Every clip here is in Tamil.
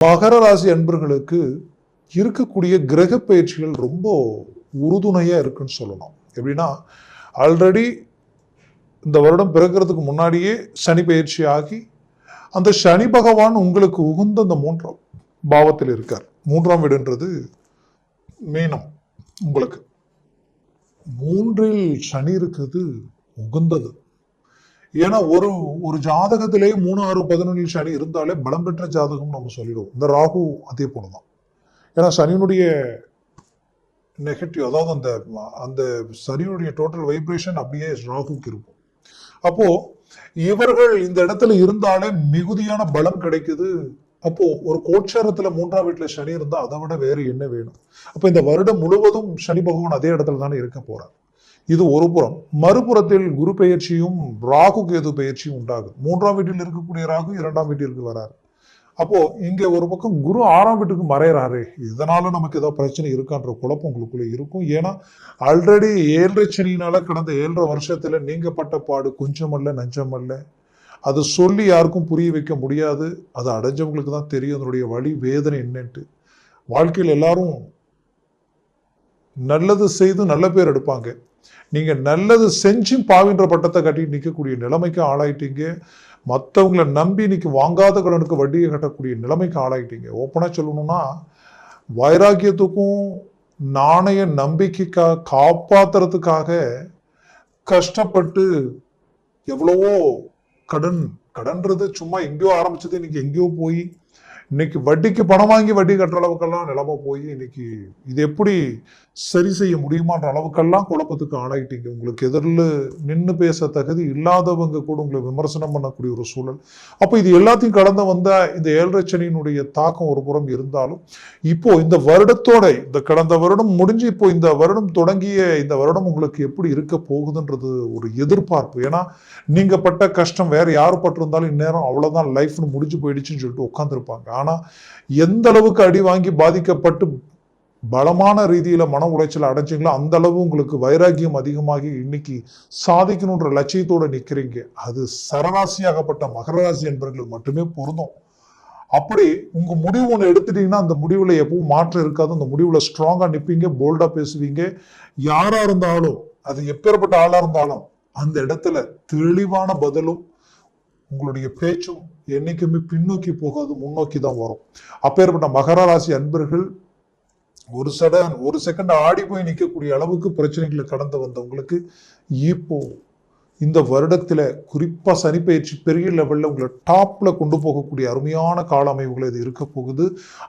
மகர ராசி அன்பர்களுக்கு இருக்கக்கூடிய கிரக பயிற்சிகள் ரொம்ப உறுதுணையா இருக்குன்னு சொல்லலாம். எப்படின்னா, ஆல்ரெடி இந்த வருடம் பிறக்கிறதுக்கு முன்னாடியே சனி பயிற்சி ஆகி அந்த சனி பகவான் உங்களுக்கு உகுந்த அந்த 3ஆம் பாவத்தில் இருக்கார். 3ஆம் வீடுன்றது மீனம். உங்களுக்கு 3இல் சனி இருக்குது உகுந்தது. ஏன்னா ஒரு ஜாதகத்திலே 3, 6, 11 சனி இருந்தாலே பலம் பெற்ற ஜாதகம் நம்ம சொல்லிடுவோம். இந்த ராகு அதே போலதான். ஏன்னா சனியினுடைய நெகட்டிவ், அதாவது அந்த அந்த சனியினுடைய டோட்டல் வைப்ரேஷன் அப்படியே ராகுக்கு இருக்கும். அப்போ இவர்கள் இந்த இடத்துல இருந்தாலே மிகுதியான பலம் கிடைக்குது. அப்போ ஒரு கோட்சாரத்துல 3ஆம் வீட்டுல சனி இருந்தா அதை விட வேறு என்ன வேணும்? அப்ப இந்த வருடம் முழுவதும் சனி பகவான் அதே இடத்துல தானே இருக்க போறார். இது ஒரு புறம். மறுபுறத்தில் குரு பெயர்ச்சியும் ராகு கேது பெயர்ச்சியும் உண்டாகும். 3ஆம் வீட்டில் இருக்கக்கூடிய ராகு 2ஆம் வீட்டிற்கு வராரு. அப்போ இங்க ஒரு பக்கம் குரு 6ஆம் வீட்டுக்கு மறையறாரு. இதனால நமக்கு ஏதாவது பிரச்சனை இருக்கான்ற குழப்பம் உங்களுக்குள்ள இருக்கும். ஏன்னா ஆல்ரெடி 7 சனியினால கடந்த 7.5 வருஷத்துல நீங்கப்பட்ட பாடு கொஞ்சமல்ல நஞ்சமல்ல. அது சொல்லி யாருக்கும் புரிய வைக்க முடியாது. அது அடைஞ்சவங்களுக்கு தான் தெரியும் அதனுடைய வலி வேதனை என்னன்ட்டு. வாழ்க்கையில் எல்லாரும் நல்லது செய்து நல்ல பேர் எடுப்பாங்க. நீங்க நல்லது செஞ்சு பாவின்ற பட்டத்தை கட்டிட்டு நிற்கக்கூடிய நிலைமைக்கு ஆளாயிட்டீங்க. மற்றவங்களை நம்பி இன்னைக்கு வாங்காத கடனுக்கு வட்டியை கட்டக்கூடிய நிலைமைக்கு ஆளாயிட்டீங்க. ஓப்பனா சொல்லணும்னா, வைராக்கியத்துக்கும் நாணய நம்பிக்கைக்காக காப்பாத்துறதுக்காக கஷ்டப்பட்டு எவ்வளவோ கடன்றது சும்மா எங்கேயோ ஆரம்பிச்சது இன்னைக்கு எங்கேயோ போய் இன்னைக்கு வட்டிக்கு பணம் வாங்கி வட்டி கட்டுற அளவுக்கெல்லாம் நிலைமை போய் இன்னைக்கு இது எப்படி சரி செய்ய முடியுமான்ற அளவுக்கெல்லாம் குழப்பத்துக்கு ஆளாயிட்டீங்க. உங்களுக்கு எதிரில் நின்று பேச தகுதி இல்லாதவங்க கூட உங்களை விமர்சனம் பண்ணக்கூடிய ஒரு சூழல். அப்போ இது எல்லாத்தையும் கடந்து வந்த இந்த 7.5 சனியினுடைய தாக்கம் ஒரு புறம் இருந்தாலும், இப்போ இந்த வருடத்தோட இந்த கடந்த வருடம் முடிஞ்சு இப்போ இந்த வருடம் தொடங்கிய இந்த வருடம் உங்களுக்கு எப்படி இருக்க போகுதுன்றது ஒரு எதிர்பார்ப்பு. ஏன்னா நீங்க பட்ட கஷ்டம் வேற யாரு பட்டிருந்தாலும் இந்நேரம் அவ்வளவுதான் லைஃப்னு முடிஞ்சு போயிடுச்சுன்னு சொல்லிட்டு உட்காந்துருப்பாங்க. ஆனா எந்த அளவுக்கு அடி வாங்கி பாதிக்கப்பட்டு பலமான ரீதியில மன உளைச்சல் அடைஞ்சிங்களோ அந்த அளவு உங்களுக்கு வைராக்கியம் அதிகமாகி இன்னைக்கு சாதிக்கணுன்ற லட்சியத்தோட நிக்கிறீங்க. அது சரராசியாகப்பட்ட மகர ராசி என்பவர்களுக்கு மட்டுமே பொருந்தும். அப்படி உங்க முடிவு ஒண்ணு எடுத்துட்டீங்கன்னா அந்த முடிவுல எப்பவும் மாற்றம் இருக்காது. அந்த முடிவுல ஸ்ட்ராங்கா நிப்பீங்க, போல்டா பேசுவீங்க. யாரா இருந்தாலும், அது எப்பேற்பட்ட ஆளா இருந்தாலும் அந்த இடத்துல தெளிவான பதிலும் உங்களுடைய பேச்சும் என்னைக்குமே பின்னோக்கி போகாது, முன்னோக்கி தான் வரும். அப்பேற்பட்ட மகர ராசி அன்பர்கள் ஒரு செகண்ட் ஆடி போய் நிற்கக்கூடிய அளவுக்கு பிரச்சனைகளை கடந்து வந்தவங்களுக்கு இப்போ இந்த வருடத்துல குறிப்பா சனி பயிற்சி பெரிய லெவல்ல உங்களை டாப்ல கொண்டு போகக்கூடிய அருமையான கால அமைவுகள் இது இருக்க போகுது.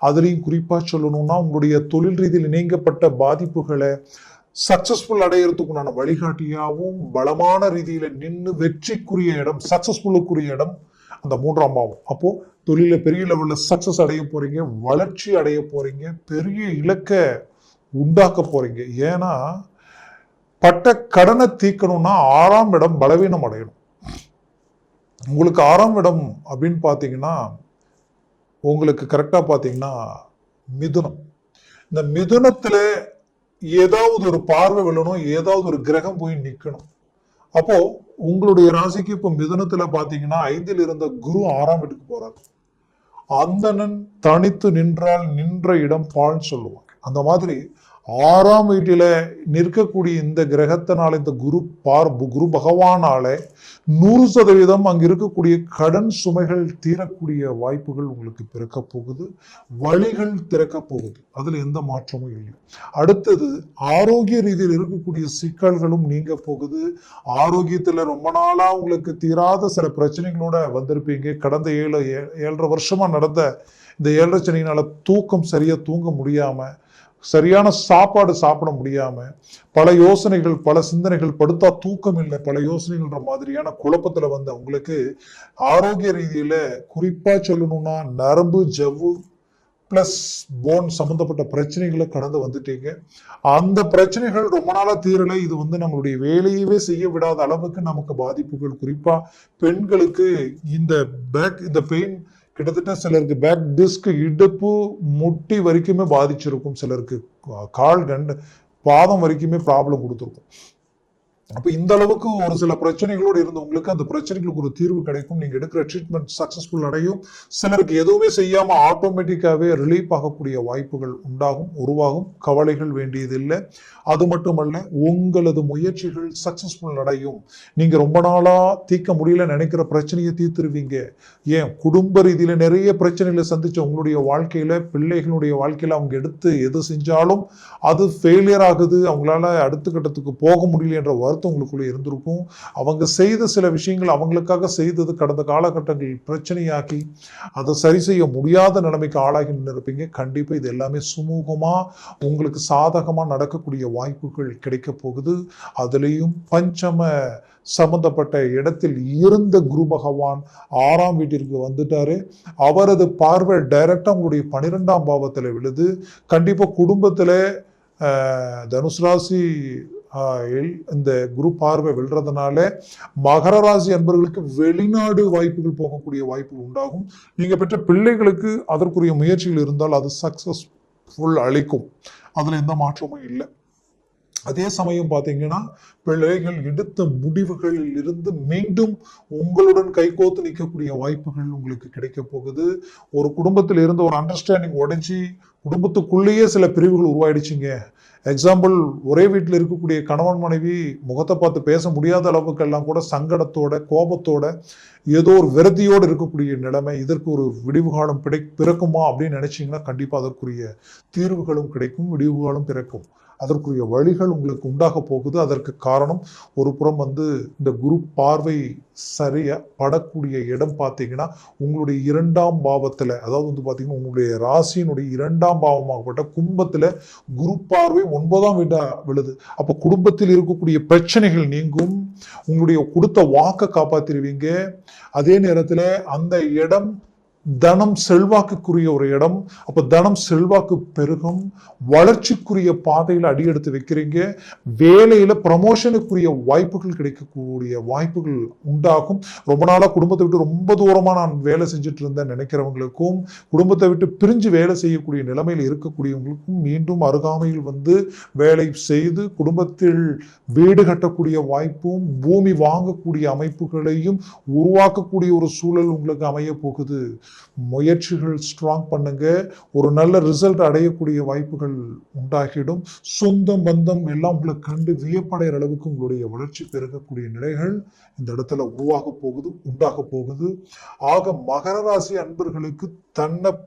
அதுலயும் குறிப்பா சொல்லணும்னா, உங்களுடைய தொழில் ரீதியில் இணைக்கப்பட்ட பாதிப்புகளை சக்சஸ்ஃபுல் அடையிறதுக்குண்டான வழிகாட்டியாகவும் பலமான ரீதியில நின்று வெற்றிக்குரிய இடம், சக்சஸ்ஃபுல்லுக்குரிய இடம் அந்த 3ஆம் பாவம். அப்போ தொழில பெரிய லெவல்ல சக்சஸ் அடைய போறீங்க, வளர்ச்சி அடைய போறீங்க, பெரிய இலக்க உண்டாக்க போறீங்க. ஏன்னா பட்ட கடனை தீர்க்கணும்னா 6ஆம் இடம் பலவீனம் அடையணும். உங்களுக்கு 6ஆம் இடம் அப்படின்னு பாத்தீங்கன்னா, உங்களுக்கு கரெக்டா பாத்தீங்கன்னா மிதுனம். இந்த மிதுனத்துல ஏதாவது ஒரு பார்வை விழணும், ஏதாவது ஒரு கிரகம் போய் நிக்கணும். அப்போ உங்களுடைய ராசிக்கு இப்ப மிதுனத்துல பாத்தீங்கன்னா 5இல் இருந்த குரு 6ஆம் வீட்டுக்கு போறாரு. அந்தணன் தனித்து நின்றால் நின்ற இடம் பால்னு சொல்லுவாங்க. அந்த மாதிரி 6ஆம் வீட்டில நிற்கக்கூடிய இந்த கிரகத்தினால, இந்த குரு பகவானால 100% அங்க இருக்கக்கூடிய கடன் சுமைகள் தீரக்கூடிய வாய்ப்புகள் உங்களுக்கு பிறக்க போகுது, வழிகள் திறக்க போகுது. அதுல எந்த மாற்றமும் இல்லை. அடுத்தது ஆரோக்கிய ரீதியில் இருக்கக்கூடிய சிக்கல்களும் நீங்க போகுது. ஆரோக்கியத்துல ரொம்ப நாளா உங்களுக்கு தீராத சில பிரச்சனைகளோட வந்திருப்பீங்க. கடந்த 7.5 வருஷமா நடந்த இந்த 7.5 சனியினால தூக்கம் சரியா தூங்க முடியாம, சரியான சாப்பாடு சாப்பிட முடியாம, பல யோசனைகள் பல சிந்தனைகள், படுத்தா தூக்கம் இல்லை, பல யோசனைகள்ன்ற மாதிரியான குழப்பத்துல வந்த உங்களுக்கு ஆரோக்கிய ரீதியில குறிப்பா சொல்லணும்னா நரம்பு ஜவ்வு பிளஸ் போன் சம்பந்தப்பட்ட பிரச்சனைகளை கடந்து வந்துட்டீங்க. அந்த பிரச்சனைகள் ரொம்ப நாளா தீரலை. இது நம்மளுடைய வேலையவே செய்ய விடாத அளவுக்கு நமக்கு பாதிப்புகள். குறிப்பா பெண்களுக்கு இந்த பெயின் கிட்டத்தட்ட சிலருக்கு பேக் டிஸ்க், இடுப்பு, முட்டி வரைக்குமே பாதிச்சிருக்கும். சிலருக்கு கால் பாதம் வரைக்குமே ப்ராப்ளம் கொடுத்துருக்கும். அப்ப இந்த அளவுக்கு ஒரு சில பிரச்சனைகளோடு இருந்தவங்களுக்கு அந்த பிரச்சனைகளுக்கு ஒரு தீர்வு கிடைக்கும். நீங்க எடுக்கிற ட்ரீட்மெண்ட் சக்சஸ்ஃபுல் அடையும். சிலருக்கு எதுவுமே செய்யாம ஆட்டோமேட்டிக்காவே ரிலீஃப் ஆகக்கூடிய வாய்ப்புகள் உருவாகும். கவலைகள் வேண்டியதில்லை. அது மட்டுமல்ல, உங்களது முயற்சிகள் சக்சஸ்ஃபுல் அடையும். நீங்க ரொம்ப நாளா தீர்க்க முடியல நினைக்கிற பிரச்சனையை தீர்த்துருவீங்க. ஏன், குடும்ப ரீதியில நிறைய பிரச்சனைகளை சந்திச்ச உங்களுடைய வாழ்க்கையில, பிள்ளைகளுடைய வாழ்க்கையில அவங்க எடுத்து எது செஞ்சாலும் அது ஃபெயிலியர் ஆகுது, அவங்களால அடுத்த கட்டத்துக்கு போக முடியல என்ற வருத்தம் உங்களுக்குள்ள இருந்திருக்கும். அவங்க செய்த சில விஷயங்கள் அவங்களுக்காக செய்தது கடந்த காலகட்டங்களில் பிரச்சனையாக்கி அதை சரி செய்ய முடியாத நிலைமைக்கு ஆளாகி நின்றுருப்பீங்க. கண்டிப்பா இது எல்லாமே சுமூகமா உங்களுக்கு சாதகமா நடக்கக்கூடிய வாய்ப்புகள் கிடைக்க போகுது. அதுலேயும் பஞ்சம சம்பந்தப்பட்ட இடத்தில் இருந்த குரு பகவான் 6ஆம் வீட்டிற்கு வந்துட்டாரு. அவரது பார்வை டைரக்டா உங்களுடைய 12ஆம் பாவத்துல விழுது. கண்டிப்பா குடும்பத்துல தனுசு ராசி இந்த குரு பார்வை விழுறதுனால மகர ராசி அன்பர்களுக்கு வெளிநாடு வாய்ப்புகள் போகக்கூடிய வாய்ப்புகள் உண்டாகும். நீங்க பெற்ற பிள்ளைகளுக்கு அதற்குரிய முயற்சிகள் இருந்தால் அது சக்சஸ்ஃபுல் அளிக்கும். அதுல எந்த மாற்றமும் இல்லை. அதே சமயம் பார்த்தீங்கன்னா, பிள்ளைகள் எடுத்த முடிவுகளில் இருந்து மீண்டும் உங்களுடன் கைகோத்து நிற்கக்கூடிய வாய்ப்புகள் உங்களுக்கு கிடைக்க போகுது. ஒரு குடும்பத்தில் இருந்து ஒரு அண்டர்ஸ்டாண்டிங் உடைஞ்சி குடும்பத்துக்குள்ளேயே சில பிரிவுகள் உருவாயிடுச்சுங்க. எக்ஸாம்பிள், ஒரே வீட்டில் இருக்கக்கூடிய கணவன் மனைவி முகத்தை பார்த்து பேச முடியாத அளவுக்கு எல்லாம் கூட சங்கடத்தோட, கோபத்தோட, ஏதோ ஒரு விரதியோடு இருக்கக்கூடிய நிலைமை. இதற்கு ஒரு விடிவு காலம் பிறக்குமா அப்படின்னு நினைச்சீங்கன்னா கண்டிப்பா அதற்குரிய தீர்வுகளும் கிடைக்கும், விடிவு காலம் பிறக்கும். அதற்குரிய வழிகள் உங்களுக்கு உண்டாக போகுது. அதற்கு காரணம், ஒரு புறம் இந்த குரு பார்வை சரியா படக்கூடிய இடம் பார்த்தீங்கன்னா உங்களுடைய 2ஆம் பாவத்துல, அதாவது பார்த்தீங்கன்னா உங்களுடைய ராசியினுடைய 2ஆம் பாவமாகப்பட்ட கும்பத்துல குரு பார்வை 9ஆம் வீடா விழுது. அப்ப குடும்பத்தில் இருக்கக்கூடிய பிரச்சனைகள் நீங்கும். உங்களுடைய கொடுத்த வாக்க காப்பாத்திருவீங்க. அதே நேரத்துல அந்த இடம் தனம் செல்வாக்குக்குரிய ஒரு இடம். அப்ப தனம் செல்வாக்கு பெருகும். வளர்ச்சிக்குரிய பாதையில அடியெடுத்து வைக்கிறீங்க. வேலையில ப்ரமோஷனுக்குரிய வாய்ப்புகள் கிடைக்கக்கூடிய வாய்ப்புகள் உண்டாகும். ரொம்ப நாளா குடும்பத்தை விட்டு ரொம்ப தூரமா நான் வேலை செஞ்சுட்டு இருந்தேன் நினைக்கிறவங்களுக்கும், குடும்பத்தை விட்டு பிரிஞ்சு வேலை செய்யக்கூடிய நிலைமையில் இருக்கக்கூடியவங்களுக்கும் மீண்டும் அருகாமையில் வேலை செய்து குடும்பத்தில் வீடு கட்டக்கூடிய வாய்ப்பும் பூமி வாங்கக்கூடிய அமைப்புகளையும் உருவாக்கக்கூடிய ஒரு சூழல் உங்களுக்கு அமைய போகுது. முயற்சிகள் ஸ்ட்ராங் பண்ணுங்க. ஒரு நல்ல ரிசல்ட் அடையக்கூடிய வாய்ப்புகள் உண்டாகிடும். சொந்தம் பந்தம் எல்லாம் உங்களை கண்டு வியப்படைகிற அளவுக்கு உங்களுடைய வளர்ச்சி பெருகக்கூடிய நிலைகள் இந்த இடத்துல உண்டாக போகுது. ஆக மகர ராசி அன்பர்களுக்கு தனக்கு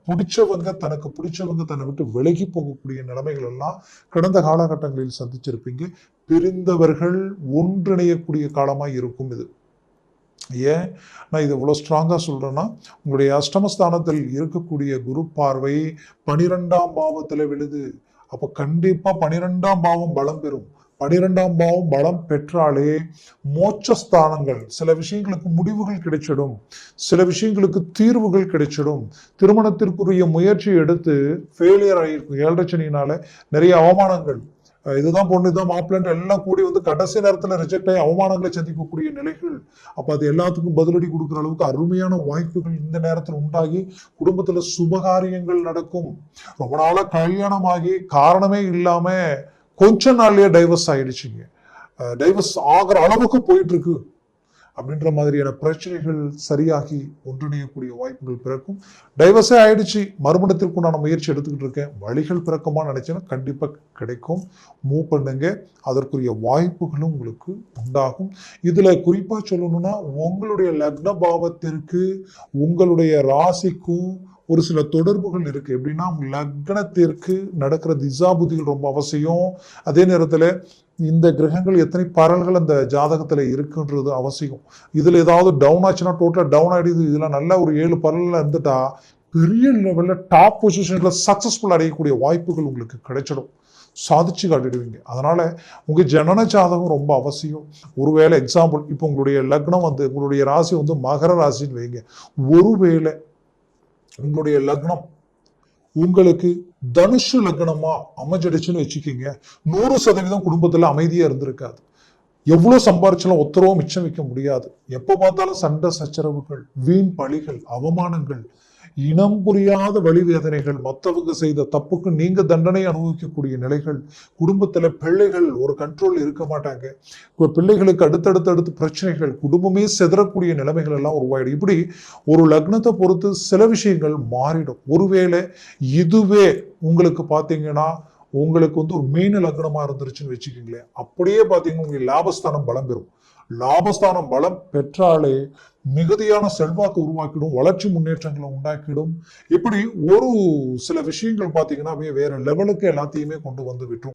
பிடிச்சவங்க தன்னை விட்டு விலகி போகக்கூடிய நிலைமைகள் எல்லாம் கடந்த காலகட்டங்களில் சந்திச்சிருப்பீங்க. பிரிந்தவர்கள் ஒன்றிணையக்கூடிய காலமாக இருக்கும் இது. ஏன் நான் இது இவ்வளோ ஸ்ட்ராங்காக சொல்கிறேன்னா, உங்களுடைய அஷ்டமஸ்தானத்தில் இருக்கக்கூடிய குரு பார்வை 12ஆம் பாவத்தில் விழுது. அப்போ கண்டிப்பாக 12ஆம் பாவம் பலம் பெறும். 12ஆம் பாவம் பலம் பெற்றாலே மோட்சஸ்தானங்கள், சில விஷயங்களுக்கு முடிவுகள் கிடைச்சிடும், சில விஷயங்களுக்கு தீர்வுகள் கிடைச்சிடும். திருமணத்திற்குரிய முயற்சி எடுத்து ஃபெயிலியர் ஆகியிருக்கும் 7 சனியினால நிறைய அவமானங்கள், இதுதான் பொண்ணு, இதுதான் மாப்பிள்ளை எல்லாம் கூடி கடைசி நேரத்தில் ரிஜெக்ட் ஆகி அவமானங்களை சந்திக்கக்கூடிய நிலைகள். அப்ப அது எல்லாத்துக்கும் பதிலடி கொடுக்குற அளவுக்கு அருமையான வாய்ப்புகள் இந்த நேரத்தில் உண்டாகி குடும்பத்துல சுபகாரியங்கள் நடக்கும். ரொம்ப நாளா கல்யாணமாகி காரணமே இல்லாம கொஞ்ச நாள்லயே டைவர்ஸ் ஆயிடுச்சுங்க. டைவர்ஸ் ஆகிற அளவுக்கு போயிட்டு இருக்கு அப்படின்ற மாதிரியான பிரச்சனைகள் சரியாகி ஒன்றிணையக்கூடிய வாய்ப்புகள் பிறக்கும். டைவர்ஸே ஆயிடுச்சு, மறுமணத்திற்கு நான் முயற்சி எடுத்துக்கிட்டு இருக்கேன், வழிகள் பிறக்குமா நினைச்சேன்னா கண்டிப்பா கிடைக்கும். மூவ் பண்ணுங்க, அதற்குரிய வாய்ப்புகளும் உங்களுக்கு உண்டாகும். இதுல குறிப்பா சொல்லணும்னா, உங்களுடைய லக்ன பாவத்திற்கு உங்களுடைய ராசிக்கும் ஒரு சில தொடர்புகள் இருக்கு. எப்படின்னா, லக்னத்திற்கு நடக்கிற திசாபுதிகள் ரொம்ப அவசியம். அதே நேரத்துல இந்த கிரகங்கள் எத்தனை பரல்கள் அந்த ஜாதகத்துல இருக்குன்றது அவசியம். இதுல ஏதாவது டவுன் ஆச்சுன்னா டோட்டலா டவுன் ஆயிடுது. இதுல நல்ல ஒரு 7 பரல்ல இருந்துட்டா பெரிய லெவல்ல டாப் பொசிஷன்ல சக்சஸ்ஃபுல் அடையக்கூடிய வாய்ப்புகள் உங்களுக்கு கிடைச்சிடும். சாதிச்சு காட்டிடுவீங்க. அதனால உங்க ஜனன ஜாதகம் ரொம்ப அவசியம். ஒருவேளை எக்ஸாம்பிள், இப்போ உங்களுடைய லக்னம் உங்களுடைய ராசி மகர ராசின்னு வைங்க. ஒருவேளை உங்களுடைய லக்னம் உங்களுக்கு தனுஷு லக்னமா அமைஞ்சிடுச்சுன்னு வச்சுக்கோங்க, 100% குடும்பத்துல அமைதியா இருந்திருக்காது. எவ்வளவு சம்பாரிச்சாலும் ஒத்தரவும் மிச்சம் வைக்க முடியாது. எப்ப பார்த்தாலும் சண்டை சச்சரவுகள், வீண் பழிகள், அவமானங்கள், இனம் புரியாத வழி வேதனைகள், மற்றவங்க செய்த தப்புக்கு நீங்க தண்டனை அனுபவிக்கக்கூடிய நிலைகள், குடும்பத்துல பிள்ளைகள் ஒரு கண்ட்ரோல் இருக்க மாட்டாங்க, பிள்ளைகளுக்கு அடுத்தடுத்து பிரச்சனைகள், குடும்பமே செதறக்கூடிய நிலைமைகள் எல்லாம் உருவாயிடும். இப்படி ஒரு லக்னத்தை பொறுத்து சில விஷயங்கள் மாறிடும். ஒருவேளை இதுவே உங்களுக்கு பாத்தீங்கன்னா உங்களுக்கு வந்து ஒரு மீன லக்னமா இருந்துருச்சுன்னு வச்சுக்கோங்களேன், அப்படியே பாத்தீங்கன்னா உங்களுக்கு லாபஸ்தானம் பலம் பெறும். லாபஸ்தானம் பலம் பெற்றாலே மிகுதியான செல்வாக்கு உருவாக்கிடும், வளர்ச்சி முன்னேற்றங்களை உண்டாக்கிடும். இப்படி ஒரு சில விஷயங்கள் பாத்தீங்கன்னா வேற லெவலுக்கு எல்லாத்தையுமே கொண்டு வந்து விட்டுரும்.